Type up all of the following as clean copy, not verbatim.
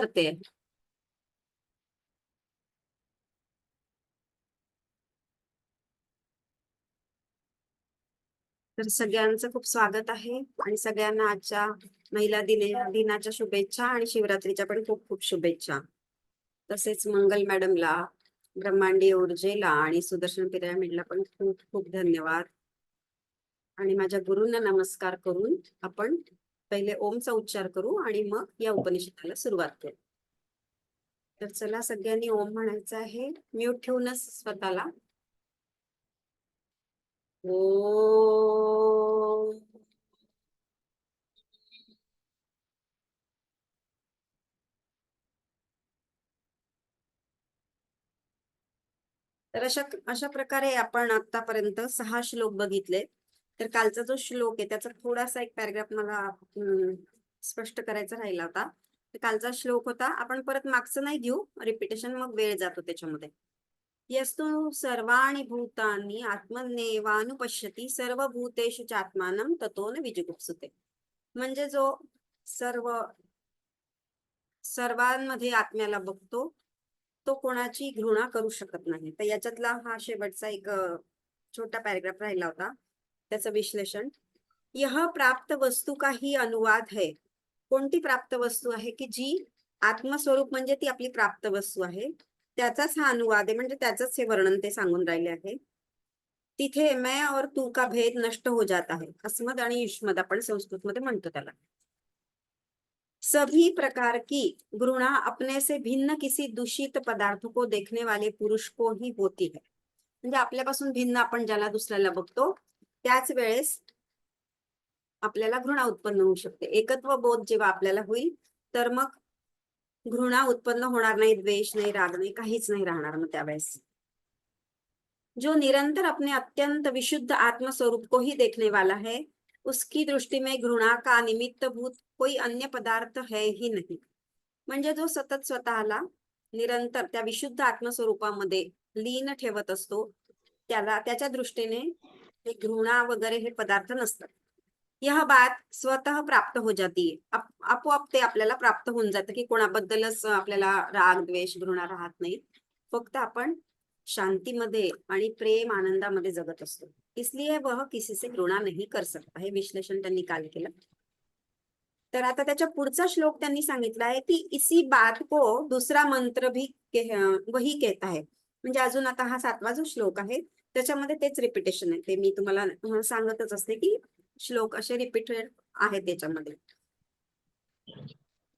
करते. तर सगळ्यांचं खूप स्वागत आहे आणि सगळ्यांना आजच्या दिनाच्या शुभेच्छा आणि शिवरात्रीच्या पण खूप खूप शुभेच्छा. तसेच मंगल मॅडमला, ब्रह्मांडीय ऊर्जेला आणि सुदर्शन पिरॅमिडला पण खूप खूप धन्यवाद. आणि माझ्या गुरूंना नमस्कार करून आपण पहिले ओमचा उच्चार करू आणि मग या उपनिषदाला सुरुवात करू. तर चला सगळ्यांनी ओम म्हणायचं आहे, म्यूट ठेवूनच स्वतःला. ओ. तर अशा अशा प्रकारे आपण आतापर्यंत 6 श्लोक बघितले. तर कालचा जो श्लोक आहे त्याचा थोडासा एक पॅराग्राफ मला स्पष्ट करायचा राहिला होता. तर कालचा श्लोक होता, आपण परत मागचं नाही घेऊ, रिपिटेशन मग वेळ जातो त्याच्यामध्ये. यस्तु सर्वाणि भूतानि आत्मन्येवानुपश्यति सर्वभूतेषु चात्मानं ततो न विजुगुप्सुते. म्हणजे जो सर्वांमध्ये आत्म्याला बघतो तो कोणाची घृणा करू शकत नाही. तर याच्यातला हा शेवटचा एक छोटा पॅराग्राफ राहिला होता, त्याचं विश्लेषण. यह प्राप्त वस्तू का ही अनुवाद है. कोणती प्राप्त वस्तू आहे की जी आत्मस्वरूप म्हणजे ती आपली प्राप्त वस्तू आहे, त्याचाच हा अनुवाद आहे. म्हणजे त्याचंच हे वर्णन ते सांगून राहिले आहे. तिथे मैं और तू का भेद नष्ट हो जाता है. अस्मद आणि युष्मद आपण संस्कृत मध्ये म्हणतो त्याला. सभी प्रकार की घृणा अपने से भिन्न किसी दूषित पदार्थ को देखने वाले पुरुष को ही होती है. म्हणजे आपल्यापासून भिन्न आपण ज्याला दुसऱ्याला बघतो त्याच वेळेस आपल्याला घृणा उत्पन्न होऊ शकते. एकत्व बोध जेव्हा आपल्याला होईल तर मग घृणा उत्पन्न होणार नाही, द्वेष नाही, राग नाही, काहीच नाही राहणार मग त्यावेळेस. जो निरंतर अपने अत्यंत विशुद्ध आत्मस्वरूप को ही देखने वाला है, उसकी दृष्टि में घृणा का निमित्त भूत कोई अन्य पदार्थ है ही नहीं. म्हणजे जो सतत स्वतःला निरंतर त्या विशुद्ध आत्मस्वरूपामध्ये लीन ठेवत असतो त्याला त्याच्या दृष्टीने हे घृणा वगैरे हे पदार्थ नसतात. यह बात स्वतः प्राप्त हो जाती है. आपोआप ते आपल्याला प्राप्त होऊन जातं की कोणाबद्दलच आपल्याला राग द्वेष घृणा राहत नाही. फक्त आपण शांतीमध्ये आणि प्रेम आनंदामध्ये जगत असतो. इसलिए वह किसी से घृणा नहीं कर सकता. हे विश्लेषण त्यांनी काल केलं. तर आता त्याच्या पुढचा श्लोक त्यांनी सांगितला आहे की इसी बात को दुसरा मंत्र भी वही कहता है. म्हणजे अजून आता हा 7वा जो श्लोक आहे त्याच्यामध्ये तेच रिपिटेशन आहे. ते मी तुम्हाला सांगतच असते की श्लोक असे रिपीटेड आहेत त्याच्यामध्ये.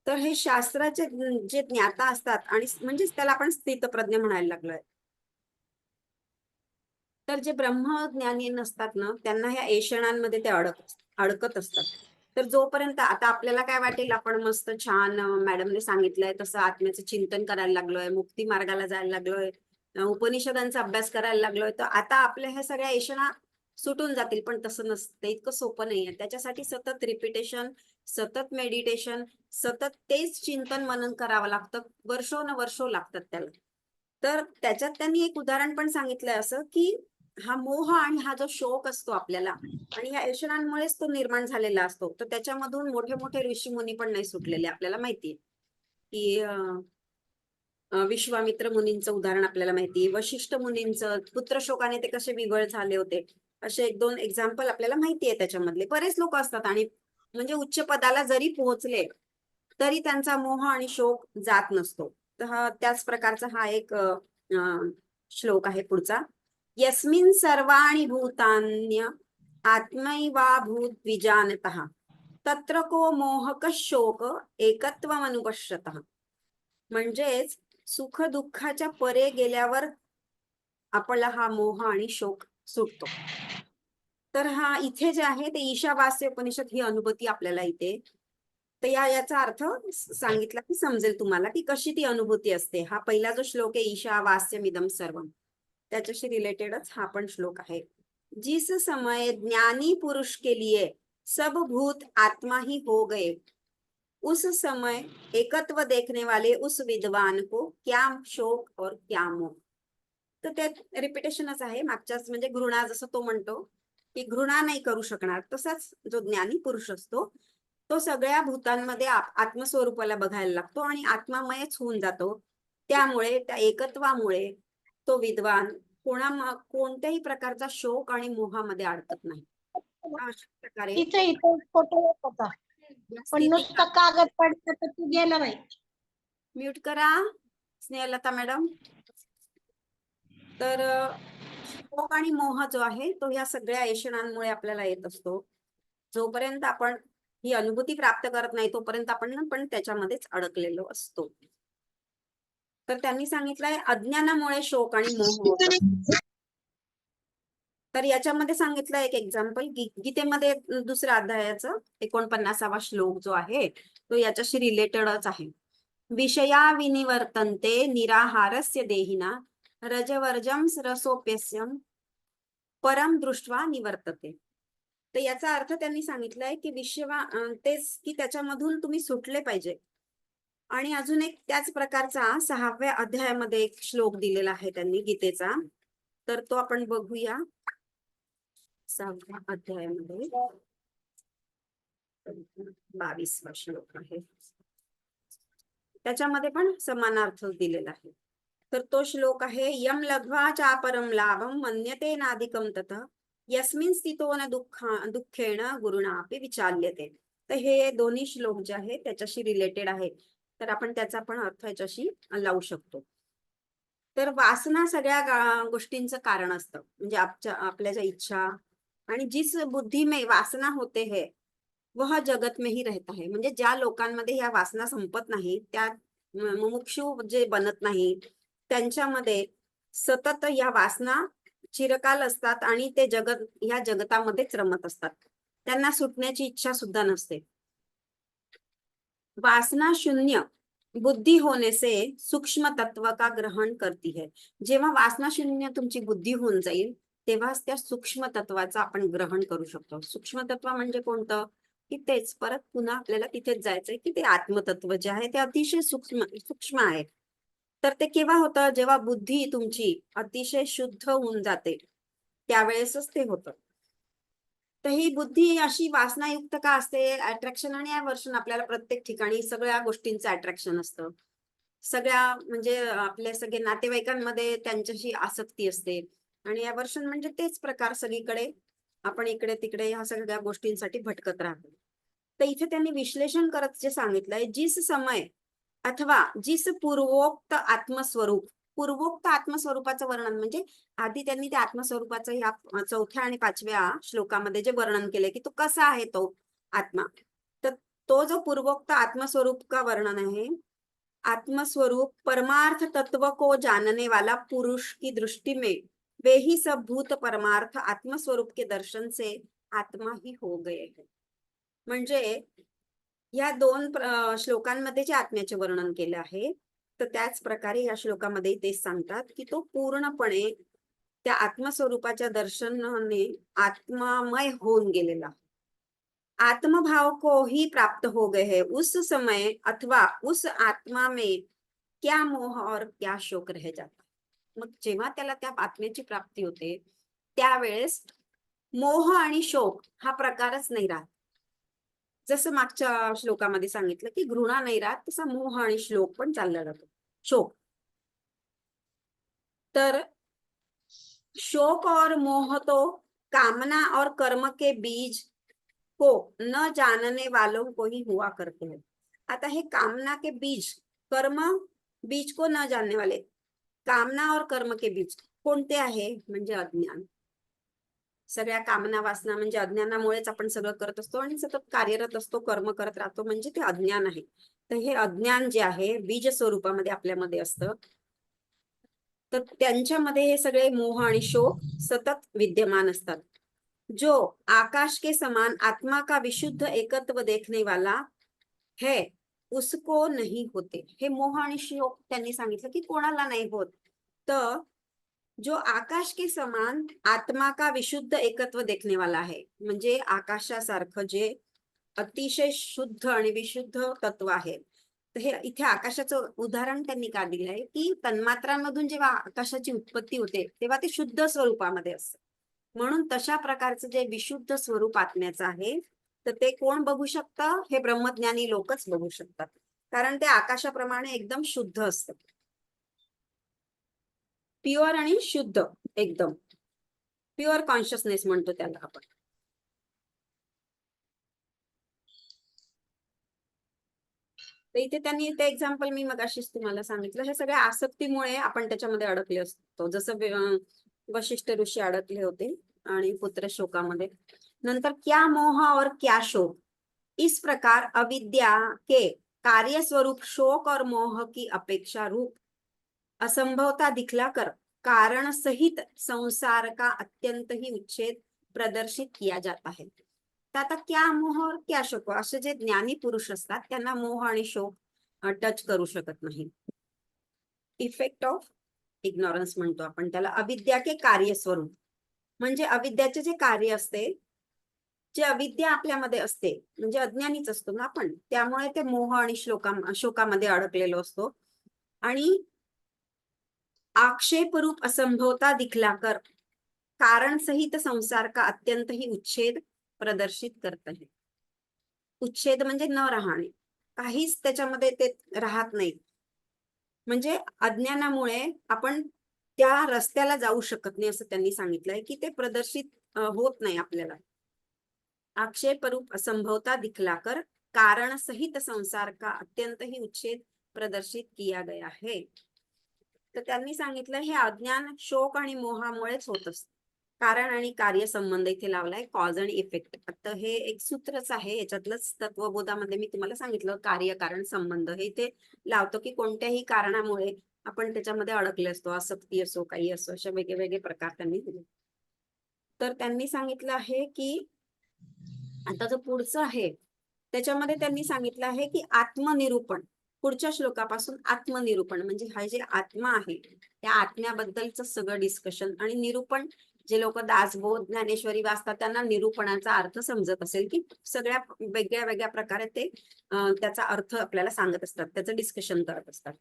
तर हे शास्त्राचे जे ज्ञाता असतात आणि म्हणजेच त्याला आपण स्थितप्रज्ञ म्हणायला लागलोय. तर जे ब्रह्मज्ञानी नसतात ना त्यांना ह्या ऐषणांमध्ये ते अडकत असतात. तर जोपर्यंत आता आपल्याला काय वाटेल आपण मस्त छान मॅडमने सांगितलंय तसं आत्म्याचं चिंतन करायला लागलोय, मुक्ती मार्गाला जायला लागलोय, उपनिषदांचा अभ्यास करायला लागलोय, तर आता आपल्या ह्या सगळ्या ऐषणा सुटून जातील. पण तसं नसतं, इतकं सोपं नाहीये. त्याच्यासाठी सतत रिपिटेशन, सतत मेडिटेशन, सतत तेच चिंतन मनन करावं लागतं. वर्षो लागतात त्याला. तर त्याच्यात त्यांनी एक उदाहरण पण सांगितलंय असं की हा मोह आणि हा जो शोक असतो आपल्याला आणि या ऐषणांमुळेच तो निर्माण झालेला असतो. तर त्याच्यामधून मोठे मोठे ऋषी मुनी पण नाही सुटलेले. आपल्याला माहितीये की विश्वामित्र मुनींचं उदाहरण आपल्याला माहितीये, वशिष्ठ मुनींचं पुत्रशोकाने ते कसे विवळ झाले होते, असे 1-2 एक्झाम्पल आपल्याला माहितीये. त्याच्यामधले बरेच लोक असतात आणि म्हणजे उच्च पदाला जरी पोहोचले तरी त्यांचा मोह आणि शोक जात नसतो. तर त्याच प्रकारचा हा एक श्लोक आहे पुढचा. यस्मिन् सर्वाणि भूतान्य आत्मैवाभूत विजानतः तत्र को मोहक शोक एकत्वमनुपश्यतः. म्हणजेच सुख दुःखाच्या परे गेल्यावर आपला हा मोह आणि शोक सुटतो. तर हा इथे जे आहे ते ईशावास्य उपनिषद ही अनुभूती आपल्याला येते. तर याचा अर्थ सांगितला की समजेल तुम्हाला की कशी ती अनुभूती असते. हा पहिला जो श्लोक आहे ईशावास्यमिदं सर्वम, त्याच्याशी रिलेटेडच हा पण श्लोक आहे. जिस समय ज्ञानी पुरुष के लिए सब भूत आत्मा ही हो गए, उस समय एकत्व देखने वाले उस विद्वान को क्या शोक और क्या मोह. तर त्यात रिपिटेशनच आहे मागच्याच. म्हणजे घृणा जसं तो म्हणतो की घृणा नाही करू शकणार, तसाच जो ज्ञानी पुरुष असतो तो सगळ्या भूतांमध्ये आत्मस्वरूपाला बघायला लागतो आणि आत्मामयच होऊन जातो. त्यामुळे त्या एकत्वामुळे तो विद्वान कोणत्याही प्रकारचा शोक आणि मोहामध्ये अडकत नाही. अशा प्रकारे तिथे इथे फोटो येत होता, या पण स्थितीला नुसतं कागद पडलं तर तू गेला नाही. म्यूट करा स्नेहलता मॅडम. तर शोक आणि मोह जो आहे तो या सगळ्या ऐषणांमुळे आपल्याला येत असतो. जोपर्यंत आपण ही अनुभूती प्राप्त करत नाही तोपर्यंत आपण त्याच्यामध्येच अडकलेलो असतो. तर त्यांनी सांगितलंय अज्ञानामुळे शोक आणि मोह होतात. तर याच्यामध्ये सांगितलं एक एक्झाम्पल गीतेमध्ये दुसऱ्या अध्यायाचं 49वा श्लोक जो आहे तो याच्याशी रिलेटेडच आहे. विषया विनिवर्तन्ते निराहारस्य देहिना रजवर्जम रसोप्यस्यम परम दृष्ट्वा निवर्तते. तर याचा अर्थ त्यांनी सांगितलंय की तेच की त्याच्यामधून तुम्ही सुटले पाहिजे. आणि अजून एक त्याच प्रकारचा 6व्या अध्यायामध्ये एक श्लोक दिलेला आहे त्यांनी गीतेचा, तर तो आपण बघूया. 6व्या अध्यायामध्ये 22वा श्लोक आहे, त्याच्यामध्ये पण समानार्थ दिलेला आहे. तर तो श्लोक आहे यम लघ्वा चापरम लाभम मन्यते नाधिकम ततः यस्मिन स्थितो न दुःखेण गुरुणापि विचाल्यते. तर हे दोन्ही श्लोक जे आहे त्याच्याशी रिलेटेड आहे, तर आपण त्याचा पण अर्थ याच्याशी लावू शकतो. तर वासना सगळ्या गोष्टींचं कारण असतं, म्हणजे आपल्या ज्या इच्छा आणि जिस बुद्धि में वासना होते है वह जगत में ही रहता है. म्हणजे ज्या लोकांमध्ये ह्या वासना संपत नाही, त्या मुमुक्षु जे बनत नाही, त्यांच्यामध्ये सतत या वासना चिरकाल असतात आणि ते ह्या जगतामध्येच रमत असतात. त्यांना सुटण्याची इच्छा सुद्धा नसते. वासना शून्य बुद्धी होने से सूक्ष्म तत्व का ग्रहण करती है. जेव्हा वासना शून्य तुमची बुद्धी होऊन जाईल तेव्हाच त्या सूक्ष्म तत्वाचं आपण ग्रहण करू शकतो. सूक्ष्म तत्व म्हणजे कोणतं, की तेच परत पुन्हा आपल्याला तिथेच जायचंय की ते आत्मतत्व जे आहे ते अतिशय सूक्ष्म आहे. तर ते केव्हा होतं, जेव्हा बुद्धी तुमची अतिशय शुद्ध होऊन जाते त्यावेळेसच ते होतं. तर ही बुद्धी अशी वासनायुक्त का असते, अट्रॅक्शन आणि अवर्शन आपल्याला प्रत्येक ठिकाणी सगळ्या गोष्टींचं अट्रॅक्शन असतं. सगळ्या म्हणजे आपल्या सगळे नातेवाईकांमध्ये त्यांच्याशी आसक्ती असते आणि अवर्शन म्हणजे तेच प्रकार सगळीकडे आपण इकडे तिकडे ह्या सगळ्या गोष्टींसाठी भटकत राहतो. तर इथे त्यांनी विश्लेषण करत जे सांगितलंय, जिस समय अथवा जिस पूर्वोक्त आत्मस्वरूप. पूर्वोक्त आत्मस्वरूपाचं वर्णन म्हणजे आधी त्यांनी त्या आत्मस्वरूपाचं ह्या 4थ्या आणि 5व्या श्लोकामध्ये जे वर्णन केले की तो कसा आहे तो आत्मा. तर तो जो पूर्वोक्त आत्मस्वरूप का वर्णन आहे, आत्मस्वरूप परमार्थ तत्व को जानने वाला पुरुष की दृष्टि में वे ही सब भूत परमार्थ आत्मस्वरूप के दर्शन से आत्मा ही हो गए हैं. म्हणजे या 2 श्लोकांमध्ये जे आत्म्याचे वर्णन केले आहे, तर त्याच प्रकारे या श्लोकामध्ये तेच सांगतात की तो पूर्णपणे त्या आत्मस्वरूपाच्या दर्शनाने आत्मामय होऊन गेलेला. आत्मभाव को ही प्राप्त हो गए हैं. उस समय अथवा उस आत्मा में क्या मोह और क्या शोक रह जाता. मग जेव्हा त्याला त्या आत्म्याची प्राप्ती होते त्यावेळेस मोह आणि शोक हा प्रकारच नाही राहत. जसं मागच्या श्लोकामध्ये सांगितलं की घृणा नाही राहत, तसा मोह आणि श्लोक पण चालला जातो. शोक तर शोक और मोह तो कामना और कर्म के बीज को न जानने वालों को ही हुआ करते हैं. आता हे कामना के बीज, कर्म बीज को न जानने वाले, कामना और कर्म के बीज कोणते आहे, म्हणजे अज्ञान. सगळ्या कामना वासना म्हणजे अज्ञानामुळेच आपण सगळं करत असतो आणि सतत कार्यरत असतो, कर्म करत राहतो, म्हणजे ते अज्ञान आहे. तर हे अज्ञान जे आहे बीज स्वरूपामध्ये आपल्यामध्ये असतं, तर त्यांच्यामध्ये हे सगळे मोह आणि शोक सतत विद्यमान असतात. जो आकाश के समान आत्मा का विशुद्ध एकत्व देखने वाला है उसको नहीं होते. हे मोह आणि शोक त्यांनी सांगितलं की कोणाला नाही होत. तर जो आकाश के समान आत्मा का विशुद्ध एकत्व देखने वाला है, म्हणजे आकाशासारखं जे अतिशय शुद्ध आणि विशुद्ध तत्व आहे. तर हे इथे आकाशाचं उदाहरण त्यांनी का दिलंय की तन्मात्रांमधून जेव्हा आकाशाची उत्पत्ती होते तेव्हा ते शुद्ध स्वरूपामध्ये असतं. म्हणून तशा प्रकारचं जे विशुद्ध स्वरूप आत्म्याचं आहे तर ते कोण बघू शकतं? हे ब्रह्मज्ञानी लोकच बघू शकतात, कारण ते आकाशाप्रमाणे एकदम शुद्ध असतं. प्युअर आणि शुद्ध, एकदम प्युअर कॉन्शियसनेस म्हणतो त्याला आपण. तर इथे त्यांनी ते एक्झाम्पल मी मगाशीच तुम्हाला सांगितलं, हे सगळ्या आसक्तीमुळे आपण त्याच्यामध्ये अडकले असतो. जसं वशिष्ठ ऋषी अडकले होते आणि पुत्र शोकामध्ये. नंतर क्या मोह और क्या शोक, इस प्रकार अविद्या के कार्य स्वरूप शोक और मोह की अपेक्षा रूप असंभवता दिखलाकर कारण सहित संसार का अत्यंत ही उच्छेद प्रदर्शित किया जाता है. तर आता क्या मोह और क्या शोक, असे जे ज्ञानी पुरुष असतात त्यांना मोह आणि शोक टच करू शकत नाही. इफेक्ट ऑफ इग्नोरन्स म्हणतो आपण त्याला. अविद्या के कार्य स्वरूप म्हणजे अविद्याचे जे कार्य असते, जे अविद्या आपल्यामध्ये असते, म्हणजे अज्ञानीच असतो ना आपण, त्यामुळे ते मोह आणि शोकामध्ये अडकलेलो असतो. आणि आक्षेप रूप असंभवता दिखलाकर कारण सहित संसार का अत्यंत ही उच्छेद प्रदर्शित करत आहे. उच्छेद म्हणजे न राहणे, काहीच त्याच्यामध्ये ते राहत नाही. म्हणजे अज्ञानामुळे आपण त्या रस्त्याला जाऊ शकत नाही असं त्यांनी सांगितलंय, की ते प्रदर्शित होत नाही आपल्याला. आक्षेप रूप असंभवता दिखलाकर कारण सहित संसार का अत्यंत ही उच्छेद प्रदर्शित किया गया है. तर त्यांनी सांगितलं हे अज्ञान शोक आणि मोहामुळेच होत असतं. कारण आणि कार्य संबंध इथे लावलाय, कॉज आणि इफेक्ट. आता हे एक सूत्रच आहे, याच्यातलंच तत्वबोधामध्ये मी तुम्हाला सांगितलं कार्य कारण संबंध हे इथे लावतो, की कोणत्याही कारणामुळे आपण त्याच्यामध्ये अडकले असतो, आसक्ती असो काही असो, अशा वेगवेगळे प्रकार त्यांनी दिले. तर त्यांनी सांगितलं आहे की आता जो पुढचं आहे त्याच्यामध्ये त्यांनी सांगितलं आहे की आत्मनिरूपण. पुढच्या श्लोकापासून आत्मनिरूपण म्हणजे हा जे आत्मा आहे त्या आत्म्याबद्दलच सगळं डिस्कशन. आणि निरूपण, जे लोक दासबोध ज्ञानेश्वरी वाचतात त्यांना निरूपणाचा अर्थ समजत असेल, की सगळ्या वेगळ्या वेगळ्या प्रकारे ते त्याचा अर्थ आपल्याला सांगत असतात, त्याचं डिस्कशन करत असतात.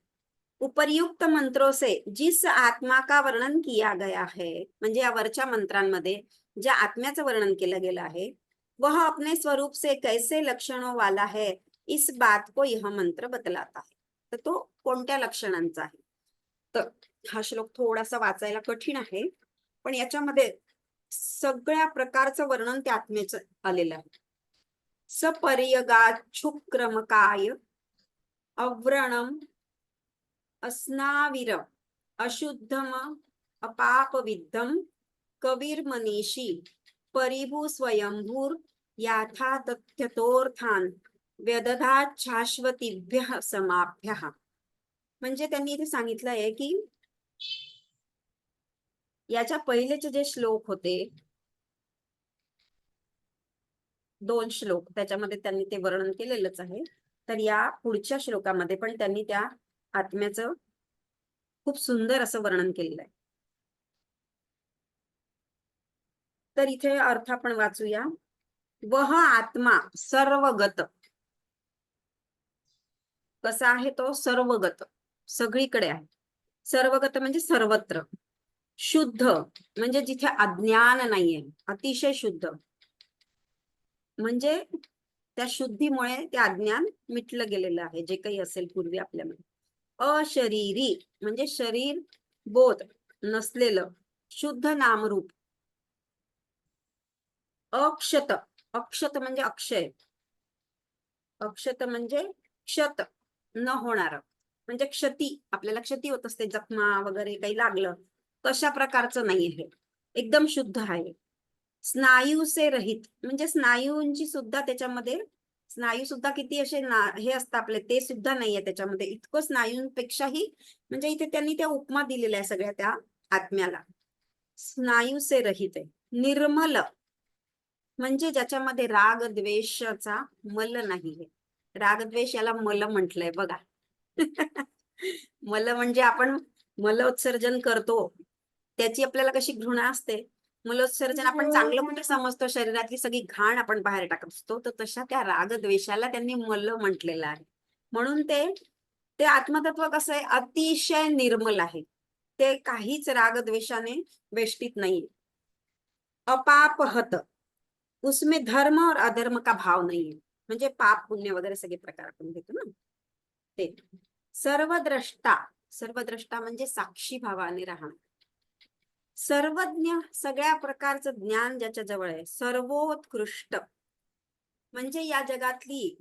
उपर्युक्त मंत्रों से जिस आत्मा का वर्णन किया गया है, म्हणजे या वरच्या मंत्रांमध्ये ज्या आत्म्याचं वर्णन केलं गेलं आहे, वह अपने स्वरूप से कैसे लक्षणों वाला है, इस बात को यह मंत्र बतलाता है. तर तो कोणत्या लक्षणांचा आहे. तर हा श्लोक थोडासा वाचायला कठीण आहे, पण याच्यामध्ये सगळ्या प्रकारचं वर्णन त्या आत्म्याचं आलेलं आहे. सपर्यगाच्छुक्रमकाय अव्रणम अस्नाविर अशुद्धम अपापविद्धम कविर्मनीषी परिभू स्वयंभूर याथा तथ्यतोर्थान व्यदधात शाश्वतीभ्यः समाभ्यः. म्हणजे त्यांनी इथे सांगितलं आहे की याच्या पहिलेचे जे श्लोक होते 2 श्लोक, त्याच्यामध्ये त्यांनी ते वर्णन केलेलंच आहे. तर या पुढच्या श्लोकामध्ये पण त्यांनी त्या आत्म्याचं खूप सुंदर असं वर्णन केलेलं आहे. तर इथे अर्थ आपण वाचूया. वह आत्मा सर्वगत. कसा आहे तो? सर्वगत, सगळीकडे आहे. सर्वगत म्हणजे सर्वत्र. शुद्ध म्हणजे जिथे अज्ञान नाहीये, अतिशय शुद्ध. म्हणजे त्या शुद्धीमुळे ते अज्ञान मिटलं गेलेलं आहे, जे काही असेल पूर्वी आपल्यामध्ये. अशरीरी म्हणजे शरीर बोध नसलेलं शुद्ध नामरूप. अक्षत, अक्षत म्हणजे अक्षय. अक्षत म्हणजे क्षत न होणार, म्हणजे क्षती, आपल्याला क्षती होत असते, जखमा वगैरे काही लागलं तशा प्रकारचं नाही आहे, एकदम शुद्ध आहे. स्नायू से रहित म्हणजे स्नायूंची सुद्धा त्याच्यामध्ये, स्नायू सुद्धा किती असे हे असतात आपले, ते सुद्धा नाहीये त्याच्यामध्ये, इतकं स्नायूंपेक्षाही. म्हणजे इथे त्यांनी त्या उपमा दिलेल्या आहे सगळ्या त्या आत्म्याला. स्नायू से रहित आहे. निर्मल म्हणजे ज्याच्यामध्ये राग द्वेषाचा मल नाहीये. राग द्वेष याला मल म्हटलंय बघा. मल म्हणजे आपण मलोत्सर्जन करतो, त्याची आपल्याला कशी घृणा असते. मलोत्सर्जन आपण चांगलं कुठे समजतो, शरीरातली सगळी घाण आपण बाहेर टाकत असतो, तर तशा त्या राग द्वेषाला त्यांनी मल म्हटलेलं आहे. म्हणून ते आत्मतत्व कसं आहे, अतिशय निर्मल आहे. ते काहीच राग द्वेषाने वेष्टित नाही. अपापहत उसमें धर्म और अधर्म का भाव नहीं है. म्हणजे पाप पुण्य वगैरे सगळे प्रकार आपण घेतो ना ते. सर्वद्रष्टा, सर्वद्रष्टा म्हणजे साक्षी भावाने राहणं. सर्वज्ञ, सगळ्या प्रकारचं ज्ञान ज्याच्या जवळ आहे. सर्वोत्कृष्ट म्हणजे या जगातली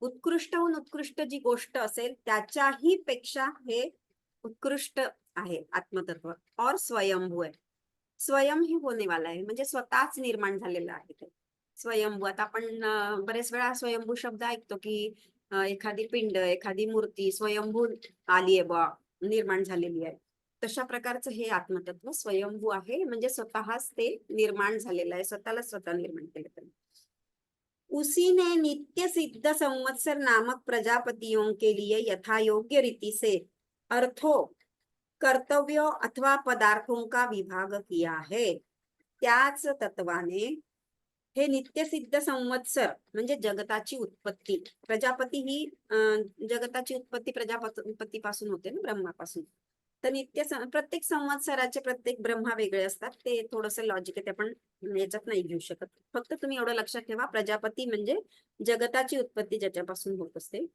उत्कृष्टहून उत्कृष्ट जी गोष्ट असेल त्याच्याही पेक्षा हे उत्कृष्ट आहे आत्मतत्व. और स्वयंभू आहे. स्वयं ही होने वाला आहे म्हणजे स्वतःच निर्माण झालेला आहे ते. स्वयंभू, आता आपण बरेच वेळा स्वयंभू शब्द ऐकतो की एखादी पिंड, एखादी मूर्ती स्वयंभू आली आहे बा, निर्माण झालेली आहे. तशा प्रकारचं हे आत्मतत्व स्वयंभू आहे म्हणजे स्वतःच ते निर्माण झालेलं आहे, स्वतःला स्वतः निर्माण केलं त्यांनी. उसी ने नित्य सिद्ध संवत्सर नामक प्रजापतियों के लिए यथा योग्य रीति से अर्थों, कर्तव्यों अथवा पदार्थों का विभाग किया है. त्याच तत्वाने हे नित्यसिद्ध संवत्सर म्हणजे जगताची उत्पत्ती. प्रजापती ही जगताची उत्पत्ती प्रजापतीपासून होते ना, ब्रह्मापासून. तर प्रत्येक संवत्सराचे प्रत्येक ब्रह्मा वेगळे असतात. ते थोडंसं लॉजिक आहे, ते आपण याच्यात नाही घेऊ शकत. फक्त तुम्ही एवढं लक्षात ठेवा, प्रजापती म्हणजे जगताची उत्पत्ती ज्याच्यापासून होत असते.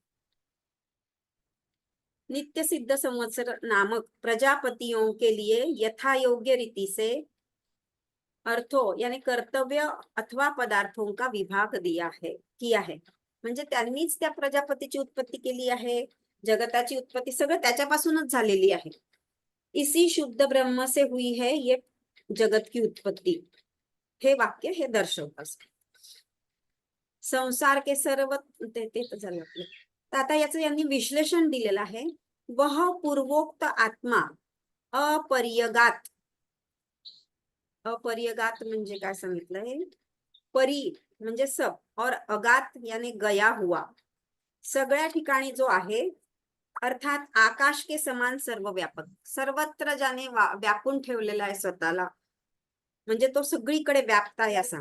नित्य सिद्ध संवत्सर नामक प्रजापतियों के लिए यथा योग्य रीति से अर्थों यानी कर्तव्य अथवा पदार्थों का विभाग किया है. म्हणजे त्यांनीच त्या प्रजापतीची उत्पत्ती केली आहे. जगताची उत्पत्ती सगळं त्याच्यापासूनच झालेली आहे. इसी शुद्ध ब्रह्म से हुई है ये जगत की उत्पत्ती. हे वाक्य हे दर्शवतात. संसार के सर्व ते झालं आपलं. तर आता याचं यांनी विश्लेषण दिलेलं आहे. वह पूर्वोक्त आत्मा अपरियगात. अपरियगात म्हणजे काय सांगितलंय? परी म्हणजे सब और अगात यानी गया हुआ, सगळ्या ठिकाणी जो आहे, अर्थात आकाश के समान सर्व व्यापक, सर्वत्र ज्याने व्यापून ठेवलेला आहे स्वतःला, म्हणजे तो सगळीकडे व्याप्त आहे असा.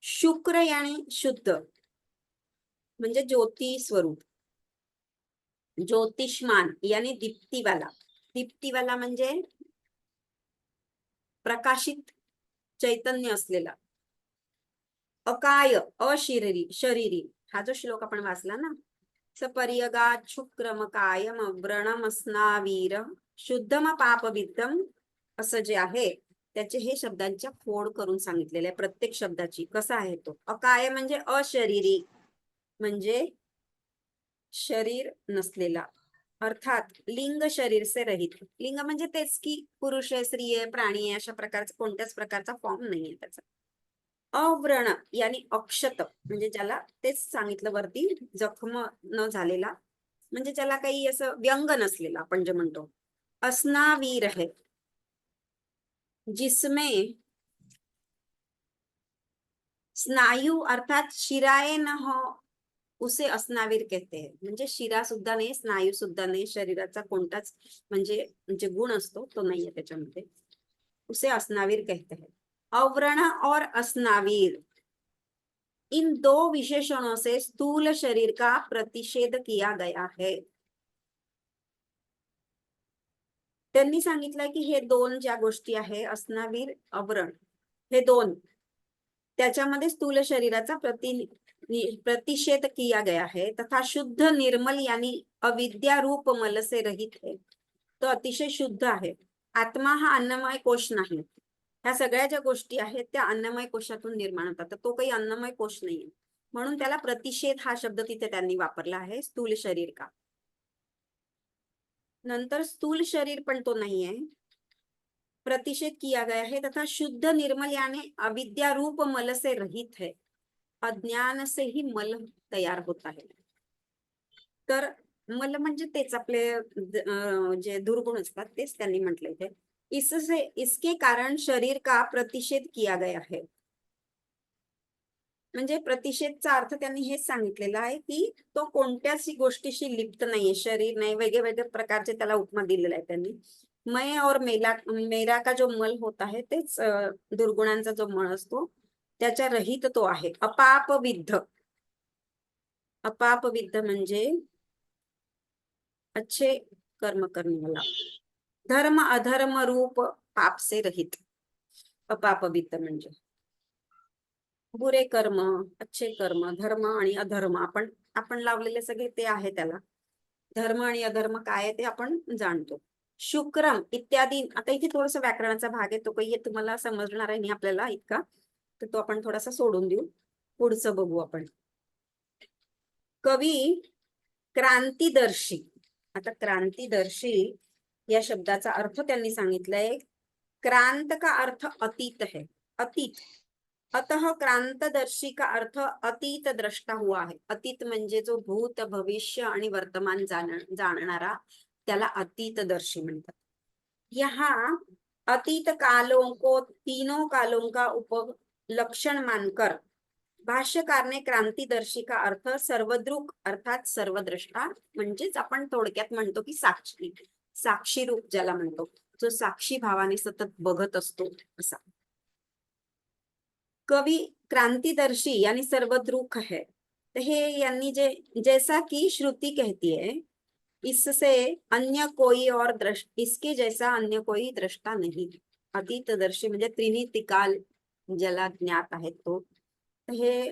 शुक्र यानी शुद्ध म्हणजे ज्योती स्वरूप. ज्योतिष्मान यानी दीप्तीवाला. दीप्तीवाला म्हणजे प्रकाशित चैतन्य असलेला. अकाय शरीरी, हा जो श्लोक आपण वाचला ना, सपर्यगात शुक्रमकायम व्रणमस्नावीर शुद्धम पापविद्धम, असं जे आहे त्याचे हे शब्दांच्या फोड करून सांगितलेले आहे. प्रत्येक शब्दाची कसा आहे तो. अकाय म्हणजे अशरीरी, म्हणजे शरीर नसलेला, अर्थात लिंग शरीर से रहित. लिंग म्हणजे तेच की पुरुष आहे, स्त्री आहे, प्राणी आहे, अशा प्रकारचा कोणत्याच प्रकारचा फॉर्म नाहीये त्याचा. अव्रण यानी अक्षत म्हणजे ज्याला तेच सांगितलं वरती, जखम न झालेला, म्हणजे ज्याला काही असं व्यंग नसलेला आपण जे म्हणतो. अस्नावीर है जिसमें स्नायू अर्थात शिराए न हो उसे अस्नावीर कहते हैं. म्हणजे शिरा सुद्धा नाही, स्नायू सुद्धा नाही, शरीराचा कोणताच म्हणजे जे गुण असतो तो नाहीये त्याच्यामध्ये, उसे अस्नावीर कहते हैं. अव्रण और अस्नावीर इन दो विशेषणों से स्थूल शरीर का प्रतिषेध किया गया है. त्यांनी सांगितलं की हे दोन ज्या गोष्टी आहे, अस्नावीर, अव्रण, हे दोन, त्याच्यामध्ये स्थूल शरीराचा प्रतिषेध किया गया है. तथा शुद्ध निर्मल यानी अविद्या रूप मल से रहित है. तो अतिशय शुद्ध आहे. आत्मा हा अन्नमय कोश नाही. ह्या सगळ्या ज्या गोष्टी आहेत त्या अन्नमय कोशातून निर्माण होतात, तर तो काही अन्नमय कोश नाहीये, म्हणून त्याला प्रतिषेध हा शब्द तिथे त्यांनी वापरला आहे, स्थूल शरीर का. नंतर स्थूल शरीर पण तो नाहीये, प्रतिषेध किया गया है. तथा शुद्ध निर्मल यानी अविद्या रूप मल से रहित है. अज्ञान से ही मल तयार होता है. तर मल म्हणजे तेच आपले जे दुर्गुण असतात तेच त्यांनी म्हटले इथे. इसके कारण शरीर का प्रतिषेध किया गया है. म्हणजे प्रतिषेधचा अर्थ त्यांनी हेच सांगितलेला आहे की तो कोणत्याच गोष्टीशी लिप्त नाहीये, शरीर नाही, वेगळे वेगळे प्रकारचे त्याला उपमा दिलेला आहे त्यांनी. मैं और मेरा का जो मल होता है तेच दुर्गुणांचा जो मळ असतो त्याच्या रहित तो आहे. अपापविद्ध, अपापविद्ध म्हणजे अच्छे कर्म करने वाला, धर्म अधर्म रूप पाप से रहित. अपापविद्ध म्हणजे बुरे कर्म, अच्छे कर्म, धर्म आणि अधर्म आपण आपण लावलेले सगळे ते आहे त्याला. धर्म आणि अधर्म काय आहे ते आपण जाणतो. शुक्रम इत्यादी. आता इथे थोडस व्याकरणाचा भाग आहे, तो काही तुम्हाला समजणार आहे नाही आपल्याला इतका, तर तो आपण थोडासा सोडून देऊ. पुढचं बघू आपण. कवी क्रांतिदर्शी. आता क्रांतिदर्शी या शब्दाचा अर्थ त्यांनी सांगितलंय. क्रांत का अर्थ अतीत है, अतीत. अतः क्रांतदर्शी का अर्थ अतीत द्रष्टा हुआ है. अतीत म्हणजे जो भूत, भविष्य आणि वर्तमान जाणणारा, त्याला अतीतदर्शी म्हणतात. यहाँ अतीत कालों को तीनों कालों का उपलक्षण मानकर भाष्यकार ने क्रांतिदर्शी का अर्थ सर्वदृक अर्थात सर्वद्रष्टा, म्हणजेच आपण थोडक्यात म्हणतो की साक्षी, साक्षी रूप ज्याला म्हणतो, जो साक्षी भावाने सतत बघत असतो असा. कवि क्रांतिदर्शी यानी सर्वद्रुक है. तर हे यांनी जे, जैसा कि श्रुति कहती है, इससे अन्य कोई और इसके जैसा अन्य कोई दृष्टा नहीं. अतीतदर्शी म्हणजे त्रिनीती काल ज्याला ज्ञात आहे तो. हे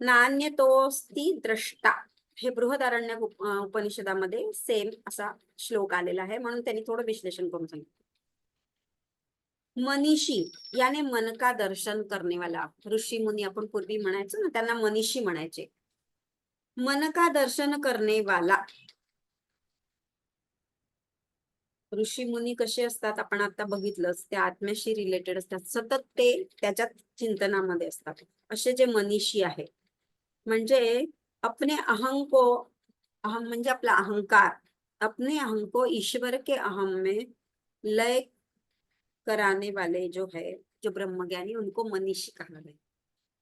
नान्यतोस्ति द्रष्टा, हे बृहदारण्यक उपनिषदामध्ये सेम असा श्लोक आलेला आहे, म्हणून त्यांनी थोडं विश्लेषण करून सांगितलं. मनीषी याने मन का दर्शन करने वाला. ऋषी मुनी आपण पूर्वी म्हणायचो ना, त्यांना मनीषी म्हणायचे. मन का दर्शन करने वाला. ऋषी मुनी कसे असतात आपण आता बघितलंच, ते आत्म्याशी रिलेटेड असतात, सतत ते त्याच्यात चिंतनामध्ये असतात. असे जे मनीषी आहे, म्हणजे अपने अहं को, अहम म्हणजे आपला अहंकार, अपने अहं को ईश्वर के अहम में लय कराने वाले जो है, जो ब्रह्मज्ञानी, उनको मनीषी कहा गया.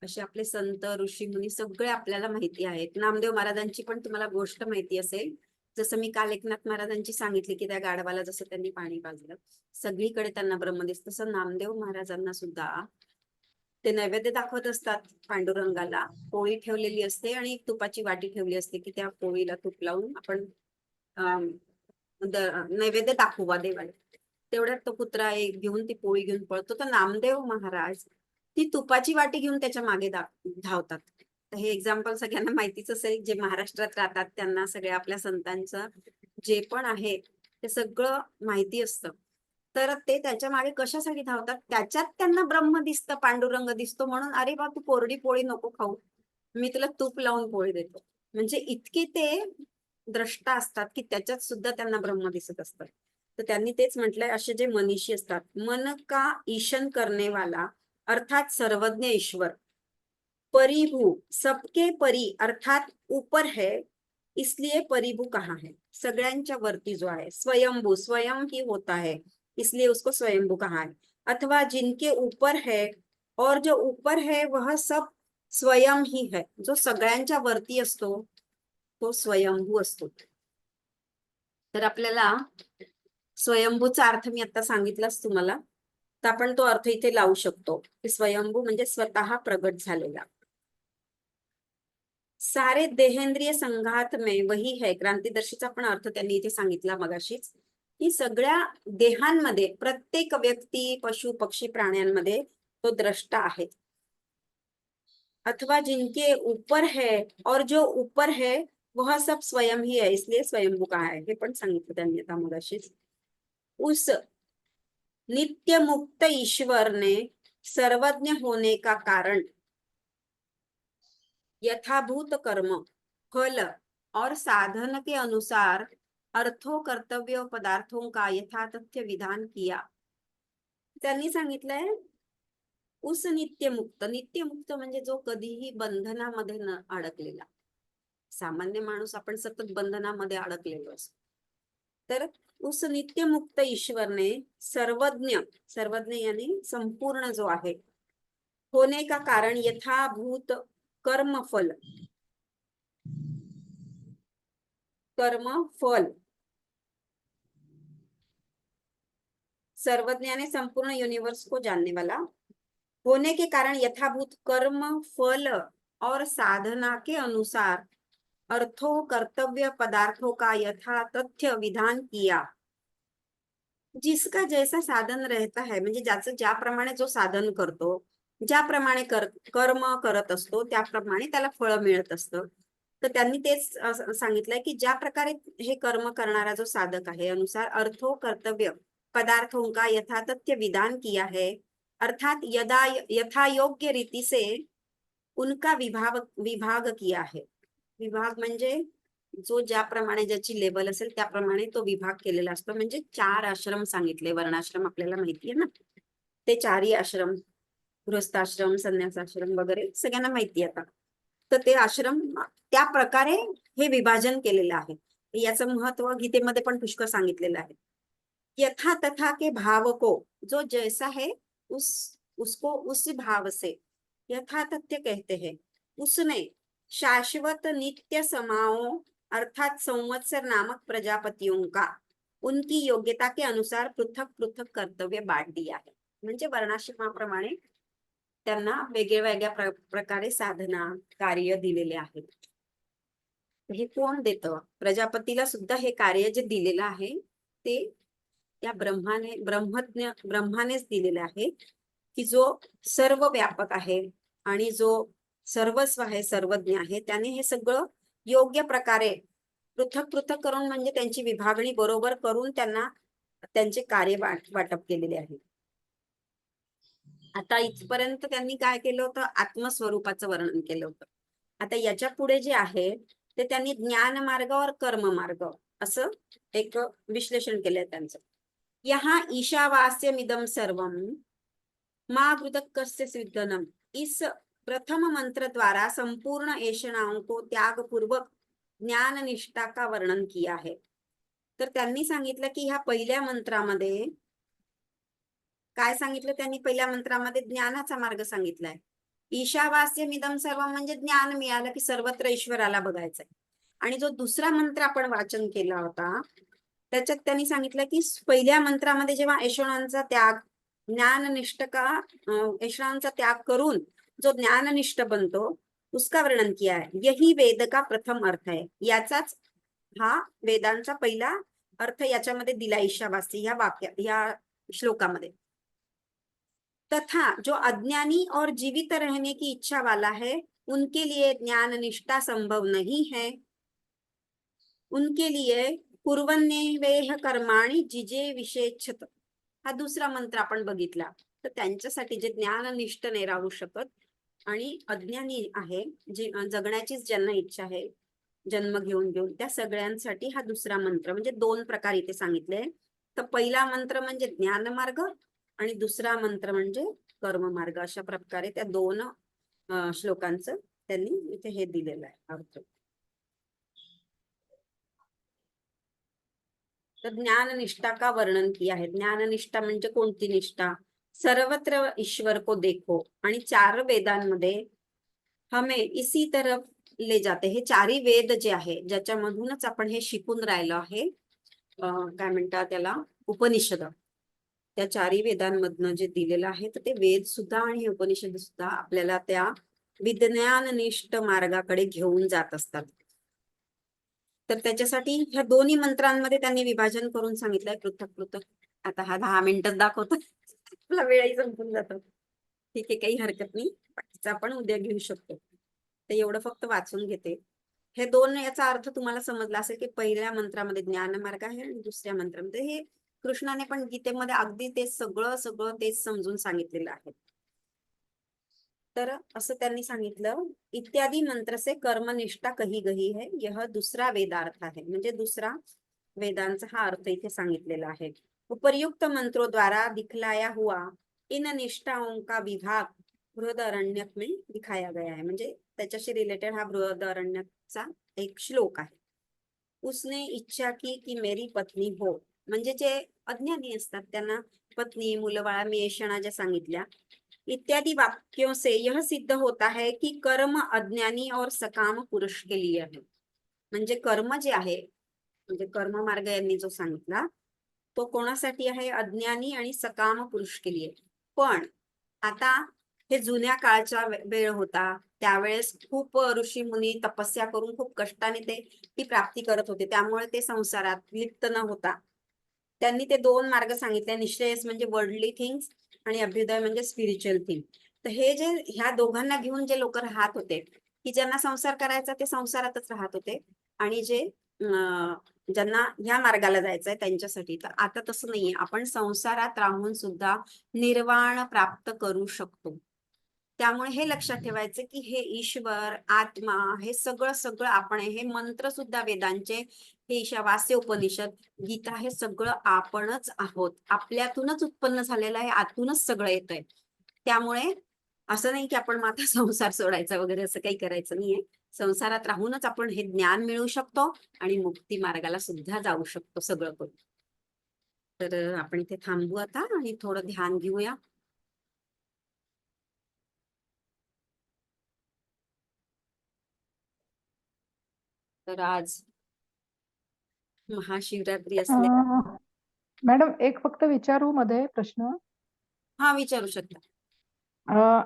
असे आपले संत ऋषी मुनी सगळे आपल्याला माहिती आहेत. नामदेव महाराजांची पण तुम्हाला गोष्ट माहिती असेल. जसं मी काल एकनाथ महाराजांची सांगितली की त्या गाढवाला जसं त्यांनी पाणी पाजलं, सगळीकडे त्यांना ब्रह्म दिसत, तसं नामदेव महाराजांना सुद्धा ते नैवेद्य दाखवत असतात पांडुरंगाला. पोळी ठेवलेली असते आणि तुपाची वाटी ठेवली असते की त्या पोळीला तूप लावून आपण नैवेद्य दाखवा देवाला. तेवढ्यात तो कुत्रा एक घेऊन ती पोळी घेऊन पळतो, तर नामदेव महाराज ती तुपाची वाटी घेऊन त्याच्या मागे धावतात. हे एक्झाम्पल सगळ्यांना माहितीच असेल, जे महाराष्ट्रात राहतात त्यांना सगळ्या आपल्या संतांचं जे पण आहे ते सगळं माहिती असतं. तर ते त्याच्या मागे कशासाठी धावतात, त्याच्यात त्यांना ब्रह्म दिसतं, पांडुरंग दिसतो, म्हणून अरे बा तू कोरडी पोळी नको खाऊ, मी तुला तूप लावून पोळी देतो. म्हणजे इतके ते द्रष्टा असतात की त्याच्यात सुद्धा त्यांना ब्रह्म दिसत असतात. तर त्यांनी तेच म्हटलंय, असे जे मनीषी असतात, मन का ईशन करने वाला अर्थात सर्वज्ञ ईश्वर, परिभू सबके परी अर्थात ऊपर है, इसलिए परिभू कहा है. सगळ्यांच्या वरती जो आहे, स्वयंभू, स्वयं ही होता है, इसलिए उसको स्वयंभू कहा है. अथवा जिनके ऊपर है, और जो ऊपर है वह सब स्वयं ही है. जो सगळ्यांच्या वरती असतो तो स्वयंभू असतो. तर आपल्याला स्वयंभूचा अर्थ मी आता सांगितलाच तुम्हाला, तर आपण तो अर्थ इथे लावू शकतो की स्वयंभू म्हणजे स्वतः प्रगट झालेला. सारे देहेंद्रिय संघात में वही है. क्रांतिदर्शीचा पण अर्थ त्यांनी इथे सांगितला मगाशीच, की सगळ्या देहांमध्ये, प्रत्येक व्यक्ती, पशु पक्षी प्राण्यांमध्ये तो द्रष्टा आहे. अथवा जिनके ऊपर है, और जो ऊपर है वह सब स्वयं ही है, इसलिए स्वयंभू कहा है. हे पण सांगितलं त्यांनी आता मगाशीच. उस नित्य मुक्त ईश्वर ने सर्वज्ञ होने का कारण यथाभूत कर्म, फल और साधन के अनुसार अर्थों, कर्तव्य, पदार्थों का यथातथ्य विधान किया. त्यांनी सांगितलंय उस नित्यमुक्त. नित्यमुक्त म्हणजे जो कधीही बंधनामध्ये न अडकलेला. सामान्य माणूस आपण सतत बंधनामध्ये अडकलेलो असतो. तर उस नित्यमुक्त ईश्वरने सर्वज्ञ, सर्वज्ञ यानी संपूर्ण जो आहे, होने का कारण यथाभूत कर्मफल, कर्मफल, सर्वज्ञाने संपूर्ण यूनिवर्स को जानने वाला होने के कारण यथाभूत कर्म फल और साधना के अनुसार अर्थों, कर्तव्य, पदार्थों का यथा तथ्य विधान किया. जिसका जैसा साधन रहता है, म्हणजे ज्याचं ज्याप्रमाणे जो साधन करतो, ज्याप्रमाणे कर्म करत असतो त्याप्रमाणे त्याला फळ मिळत असतं. तर त्यांनी तेच सांगितलंय की ज्या प्रकारे हे कर्म करणारा जो साधक आहे अनुसार अर्थो कर्तव्य पदार्थों का यथातथ्य विधान किया है, अर्थात यदा यथा योग्य रीति से उनका विभाग किया है. विभाग म्हणजे जो ज्याप्रमाणे ज्याची लेवल असेल त्याप्रमाणे तो विभाग केलेला असतो. म्हणजे 4 आश्रम सांगितले. वर्णाश्रम आपल्याला माहितीये ना, ते 4ही आश्रम, गृहस्थाश्रम, संन्यासाश्रम वगैरे सगळ्यांना माहिती आता. तर ते आश्रम त्या प्रकारे हे विभाजन केलेलं आहे. याचं महत्व गीतेमध्ये पण पुष्कळ सांगितलेलं आहे. यथा तथा के भाव को, जो जैसा है उसको उस भाव से यथातथ्य कहते हैं. उसने शाश्वत नित्य समाओं अर्थात संवत्सर नामक प्रजापतियों का उनकी योग्यता के अनुसार पृथक पृथक कर्तव्य बांट दिया है. म्हणजे वर्णाश्रमाप्रमाणे त्यांना वेगवेगळ्या प्रकारे साधना कार्य दिलेले आहेत. हे कोण देतं? प्रजापतीला सुद्धा हे कार्य जे दिलेलं आहे ते त्या ब्रह्मानेच दिलेलं आहे, की जो सर्व व्यापक आहे आणि जो सर्वस्व आहे, सर्वज्ञ आहे. त्याने हे सगळं योग्य प्रकारे पृथक पृथक करून म्हणजे त्यांची विभागणी बरोबर करून त्यांना त्यांचे कार्य वाटप केलेले आहे. आता इथपर्यंत त्यांनी काय केलं होतं? आत्मस्वरूपाचं वर्णन केलं होतं. आता याच्या पुढे जे आहे ते त्यांनी ज्ञान मार्ग और कर्म मार्ग असं एक विश्लेषण केलंय त्यांचं. यहाँ ईशावास्यमिदं सर्वम मा कृतकस्य सिद्धनम, इस प्रथम मंत्र द्वारा संपूर्ण ऐषणाओं को त्याग पूर्वक ज्ञान निष्ठा का वर्णन किया है. तर त्यांनी सांगितलं की ह्या पहिल्या मंत्रामध्ये काय सांगितलं? त्यांनी पहिल्या मंत्रामध्ये ज्ञानाचा मार्ग सांगितलाय. ईशावास्यमिदं सर्व म्हणजे ज्ञान मिळालं की सर्वत्र ईश्वराला बघायचंय. आणि जो दुसरा मंत्र आपण वाचन केला होता त्याच्यात त्यांनी सांगितलं की पहिल्या मंत्रामध्ये जेव्हा ऐषणांचा त्याग ज्ञाननिष्ठ का ऐषणांचा त्याग करून जो ज्ञाननिष्ठ बनतो उसका वर्णन किया है. यही वेद का प्रथम अर्थ है. याचाच हा वेदांचा पहिला अर्थ याच्यामध्ये दिला ईशावासी या श्लोकामध्ये. तथा जो अज्ञानी और जीवित रहने की इच्छा वाला है उनके लिए ज्ञान निष्ठा संभव नहीं है. उनके लिए कुर्वन्नेवेह कर्माणि जिजे विषेच्छत हा दुसरा मंत्र आपण बघितला. तर त्यांच्यासाठी जे ज्ञाननिष्ठ नाही राहू शकत आणि अज्ञानी आहे, जे जगण्याचीच ज्यांना इच्छा आहे जन्म घेऊन त्या सगळ्यांसाठी हा दुसरा मंत्र म्हणजे 2 प्रकार इथे सांगितले. तर पहिला मंत्र म्हणजे ज्ञान मार्ग आणि दुसरा मंत्र म्हणजे कर्म मार्ग. अशा प्रकारे त्या 2 श्लोकांचं त्यांनी इथे हे दिलेलं आहे अर्थ. तर ज्ञान निष्ठा का वर्णन किया है. ज्ञान निष्ठा म्हणजे कोणती निष्ठा? सर्वत्र ईश्वर को देखो आणि 4 वेदांमध्ये हमें इसी तरफ ले जाते. हे 4ही वेद जे आहे ज्याच्यामधूनच आपण हे शिकून राहिलो आहे, काय म्हणतात त्याला, उपनिषद. त्या 4ही वेदांमधनं जे दिलेलं आहे तर ते वेद सुद्धा आणि उपनिषद सुद्धा आपल्याला त्या विज्ञाननिष्ठ मार्गाकडे घेऊन जात असतात. तर त्याच्यासाठी ह्या 2ही मंत्रांमध्ये त्यांनी विभाजन करून सांगितलंय पृथक पृथक. आता हा 10 मिनिटच दाखवतो, आपला वेळही संपून जातो. ठीक आहे, काही हरकत नाही, बाकीचा आपण उद्या घेऊ शकतो. तर एवढं फक्त वाचून घेते. हे 2 याचा अर्थ तुम्हाला समजला असेल की पहिल्या मंत्रामध्ये ज्ञान मार्ग आहे आणि दुसऱ्या मंत्रामध्ये हे कृष्णाने पण गीतेमध्ये अगदी ते सगळं तेच समजून सांगितलेलं आहे. तर असं त्यांनी सांगितलं. इत्यादी मंत्र से कर्मनिष्ठा कही गई है. यह दूसरा वेदार्थ आहे. म्हणजे दुसरा वेदांचा हा अर्थ इथे सांगितलेला आहे. उपर्युक्त मंत्रों द्वारा दिखलाया हुआ इन निष्ठाओं का विभाग बृहदारण्यक में दिखाया गया है. म्हणजे त्याच्याशी रिलेटेड हा बृहदारण्यकचा एक श्लोक आहे. उसने इच्छा की कि मेरी पत्नी हो. म्हणजे जे अज्ञानी असतात त्यांना पत्नी मुलबाळा मी ऐषणा ज्या सांगितल्या इत्यादि वाक्यों से यह सिद्ध होता है कि कर्म अज्ञानी और सकाम पुरुष के लिए है. म्हणजे कर्म जे आहे म्हणजे कर्म मार्ग यांनी जो सांगितला तो कोणासाठी आहे? अज्ञानी आणि सकाम पुरुष के लिए. पण आता हे जुन्या काळचा वेळ होता, त्यावेळेस खूप ऋषी मुनी तपस्या करून खूप कष्टाने ते ती प्राप्ती करत होते. त्यामुळे ते संसारात लिप्त न होता त्यांनी ते 2 मार्ग सांगितले. निश्रेयस म्हणजे वर्ल्डली थिंग्स आणि अभ्युदय म्हणजे स्पिरिच्युअल थिंग. तर हे जे ह्या दोघांना घेऊन जे लोक राहत होते, की ज्यांना संसार करायचा ते संसारातच राहत होते, आणि जे ज्यांना ह्या मार्गाला जायचंय त्यांच्यासाठी, तर आता तसं नाहीये. आपण संसारात राहून सुद्धा निर्वाण प्राप्त करू शकतो. त्यामुळे हे लक्षात ठेवायचं की हे ईश्वर, आत्मा, हे सगळं सगळं आपण आहे. हे मंत्र सुद्धा वेदांचे, हे ईशावास्य उपनिषद, गीता, हे सगळं आपणच आहोत. आपल्यातूनच उत्पन्न झालेलं आहे, आतूनच सगळं येतंय. त्यामुळे असं नाही की आपण मग आता संसार सोडायचा वगैरे, असं काही करायचं नाहीये. संसारात राहूनच आपण हे ज्ञान मिळवू शकतो आणि मुक्ती मार्गाला सुद्धा जाऊ शकतो सगळं करून. तर आपण इथे थांबू आता आणि थोडं ध्यान घेऊया. तर आज महाशिवरात्री असल्या. मॅडम एक फक्त विचारू मध्ये प्रश्न. हा, विचारू शकता.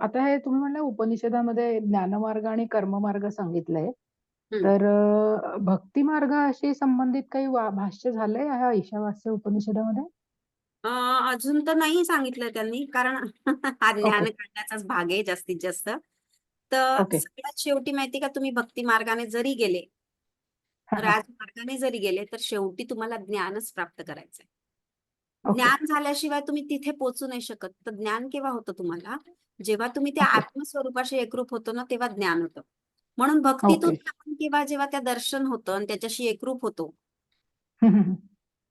आता हे तुम्ही म्हणलं उपनिषदामध्ये ज्ञानमार्ग आणि कर्ममार्ग सांगितलंय, हम्म. तर भक्ती मार्गाशी संबंधित काही भाष्य झालंय ह्या ईशावास्य उपनिषदामध्ये? अजून तर नाही सांगितलं त्यांनी, कारण हा ज्ञान ओके काढण्याचाच भाग आहे जास्तीत जास्त. तर ओके सगळ्यात शेवटी माहिती का, तुम्ही भक्ती मार्गाने जरी गेले, हा हा राजमार्गाने जरी गेले, तर शेवटी तुम्हाला ज्ञानच प्राप्त करायचंय. ओके ज्ञान झाल्याशिवाय तुम्ही तिथे पोहोचू नाही शकत. तर ज्ञान केव्हा होतं तुम्हाला? जेव्हा तुम्ही त्या ओके आत्मस्वरूपाशी एकरूप होतो ना, तेव्हा ज्ञान होतं. म्हणून भक्तीतून ओके आपण केव्हा जेव्हा त्या दर्शन होतं आणि त्याच्याशी एकरूप होतो,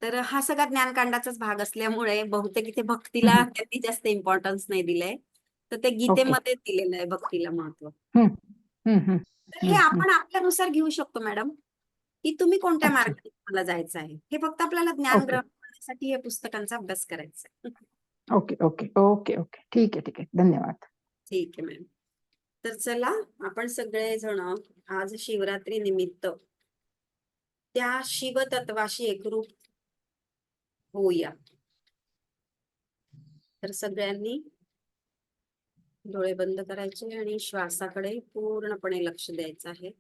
तर हा सगळा ज्ञानकांडाचाच भाग असल्यामुळे बहुतेक इथे भक्तीला त्यांनी जास्त इम्पॉर्टन्स नाही दिलंय. तर ते ओके गीतेमध्ये दिलेलं आहे भक्तीला महत्व. हम्म हम्म हम्म तर हे आपण आपल्यानुसार घेऊ शकतो मॅडम, की तुम्ही कोणत्या अच्छा मार्गाने तुम्हाला जायचं आहे. हे फक्त आपल्याला ज्ञान ओके ग्रहण करण्यासाठी हे पुस्तकांचा अभ्यास करायचा आहे. ओके ओके ओके ओके ठीक आहे धन्यवाद. ठीक आहे मॅम. तर चला, आपण सगळेजण आज शिवरात्री निमित्त त्या शिवतत्वाशी एकरूप होऊया. तर सगळ्यांनी डोळे बंद करायचे आणि श्वासाकडे पूर्णपणे लक्ष द्यायचं आहे.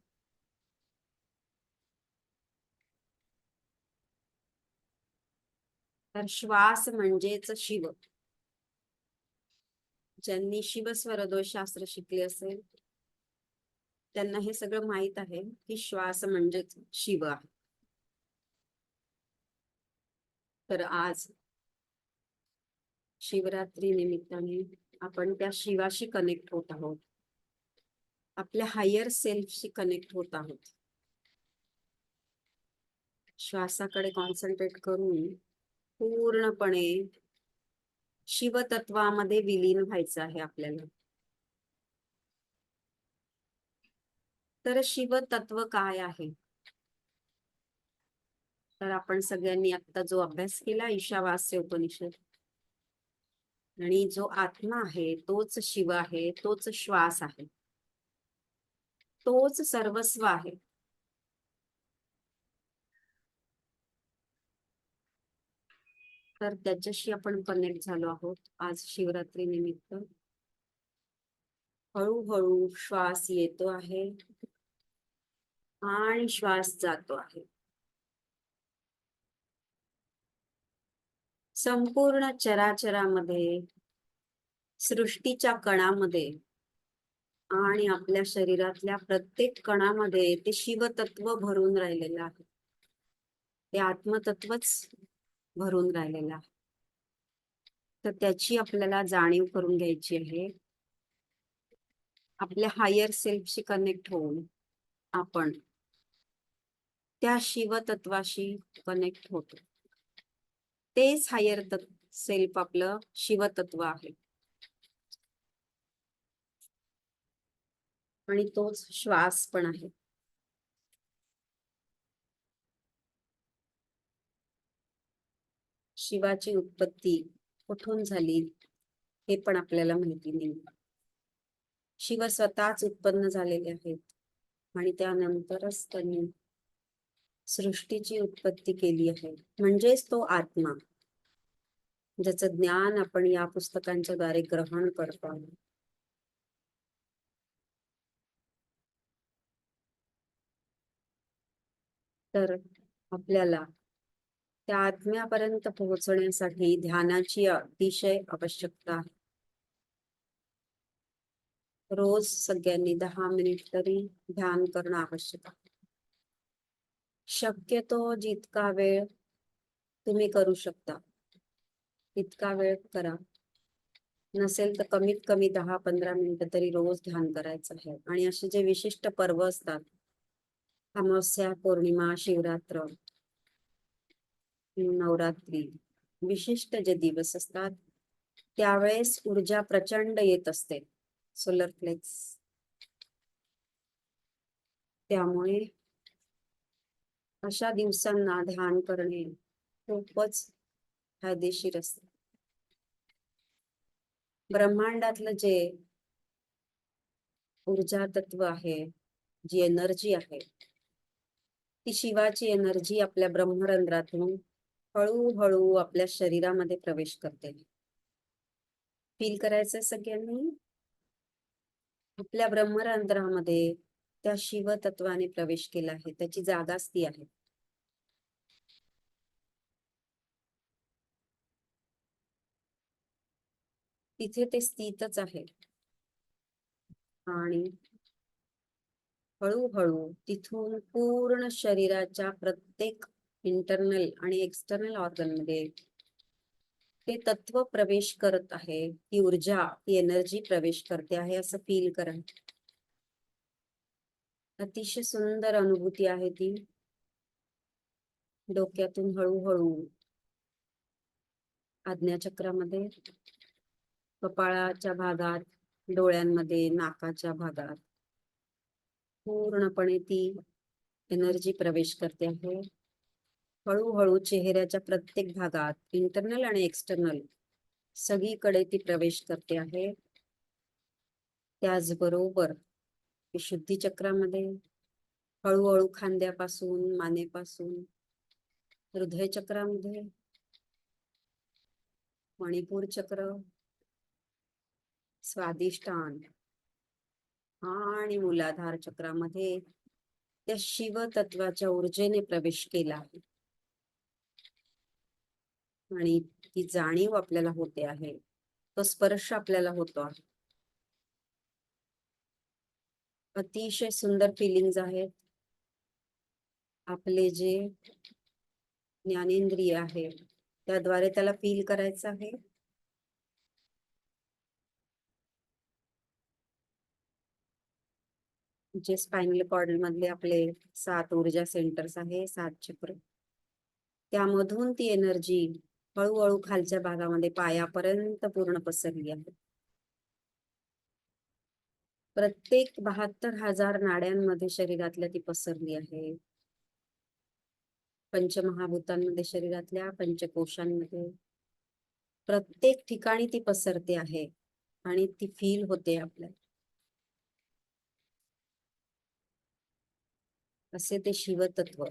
तर श्वास म्हणजेच शिव. ज्यांनी शिवस्वरदोष शास्त्र शिकले असेल त्यांना हे सगळं माहित आहे की श्वास म्हणजेच शिव आहे. तर आज शिवरात्री निमित्ताने आपण त्या शिवाशी कनेक्ट होत आहोत, आपल्या हायर सेल्फशी कनेक्ट होत आहोत. श्वासाकडे कॉन्सन्ट्रेट करून पूर्णपणे शिवतत्वामध्ये विलीन व्हायचं आहे आपल्याला. तर शिवतत्व काय आहे? तर आपण सगळ्यांनी आता जो अभ्यास केला ईशावास्य उपनिषद, आणि जो आत्मा आहे तोच शिव आहे, तोच श्वास आहे, तोच सर्वस्व आहे. तर त्याच्याशी आपण कनेक्ट झालो आहोत आज शिवरात्री निमित्त. हळूहळू श्वास येतो आहे आणि श्वास जातो आहे. संपूर्ण चराचरामध्ये, सृष्टीच्या कणामध्ये आणि आपल्या शरीरातल्या प्रत्येक कणामध्ये ते शिवतत्व भरून राहिलेलं आहे. ते आत्मतत्वच भरून राहिलेलं आहे. तर त्याची आपल्याला जाणीव करून घ्यायची आहे. आपल्या हायर सेल्फशी कनेक्ट होऊन आपण त्या शिवतत्वाशी कनेक्ट होतो. तेच हायर सेल्फ आपलं शिवतत्व आहे आणि तोच श्वास पण आहे. शिवाची उत्पत्ती कुठून झाली हे पण आपल्याला माहिती नाही. शिव स्वतःच उत्पन्न झालेले आहेत आणि त्यानंतरच त्यांनी सृष्टीची उत्पत्ती केली आहे. म्हणजेच तो आत्मा, ज्याचं ज्ञान आपण या पुस्तकांच्या द्वारे ग्रहण करतो आहोत. तर आपल्याला त्या आत्म्यापर्यंत पोहोचण्यासाठी ध्यानाची अतिशय आवश्यकता आहे. रोज सगळ्यांनी 10 मिनिट तरी ध्यान करणं आवश्यक आहे. शक्यतो जितका वेळ तुम्ही करू शकता तितका वेळ करा. नसेल तर कमीत कमी 10-15 मिनिटं तरी रोज ध्यान करायचं आहे. आणि असे जे विशिष्ट पर्व असतात, अमावस्या, पौर्णिमा, शिवरात्र, नवरात्री, विशिष्ट जे दिवस असतात त्यावेळेस ऊर्जा प्रचंड येत असते, सोलर फ्लेक्स. त्यामुळे अशा दिवसांना ध्यान करणे खूपच फायदेशीर असते. ब्रह्मांडातलं जे ऊर्जा तत्व आहे, जी एनर्जी आहे, ती शिवाची एनर्जी आपल्या ब्रह्मरंध्रातून हळूहळू आपल्या शरीरामध्ये प्रवेश करते. फील करायचंय सगळ्यांनी. आपल्या ब्रह्मरंध्रामध्ये त्या शिवतत्वाने प्रवेश केला आहे, त्याची जागाच ती आहे. तिथे ते स्थितच आहे. आणि हळूहळू तिथून पूर्ण शरीराच्या प्रत्येक इंटरनल आणि एक्सटर्नल ऑर्गन मध्ये ते तत्व प्रवेश करत आहे, ती ऊर्जा, ती एनर्जी प्रवेश करते आहे, असं फील करा. अतिशय सुंदर अनुभूती आहे ती. डोक्यातून हळूहळू आज्ञाचक्रामध्ये, कपाळाच्या भागात, डोळ्यांमध्ये, नाकाच्या भागात पूर्णपणे ती एनर्जी प्रवेश करते आहे. हळूहळू चेहऱ्याच्या प्रत्येक भागात, इंटरनल आणि एक्सटर्नल, सगळीकडे ती प्रवेश करते आहे. त्याचबरोबर विशुद्धी चक्रामध्ये हळूहळू खांद्यापासून, मानेपासून, हृदय चक्रामध्ये, मणिपूर चक्र, स्वादिष्टान आणि मूलाधार चक्रामध्ये त्या शिव तत्वाच्या ऊर्जेने प्रवेश केला आहे. आणि ती जाणीव आपल्याला होते आहे, तो स्पर्श आपल्याला होतो आहे. अतिशय सुंदर फिलिंग्स आहेत. आपले जे ज्ञानेंद्रिय आहे त्याद्वारे त्याला फील करायचं आहे. जे स्पायनल कॉर्ड मधले आपले 7 ऊर्जा सेंटर्स आहे, 7 चक्र, त्यामधून ती एनर्जी हळूहळू खालच्या भागामध्ये पायापर्यंत पूर्ण पसरली आहे. प्रत्येक 72,000 नाड्यांमध्ये शरीरातल्या ती पसरली आहे. पंचमहाभूतांमध्ये, शरीरातल्या पंचकोशांमध्ये प्रत्येक ठिकाणी ती पसरते आहे आणि ती फील होते आपल्याला. असे ते शिवतत्व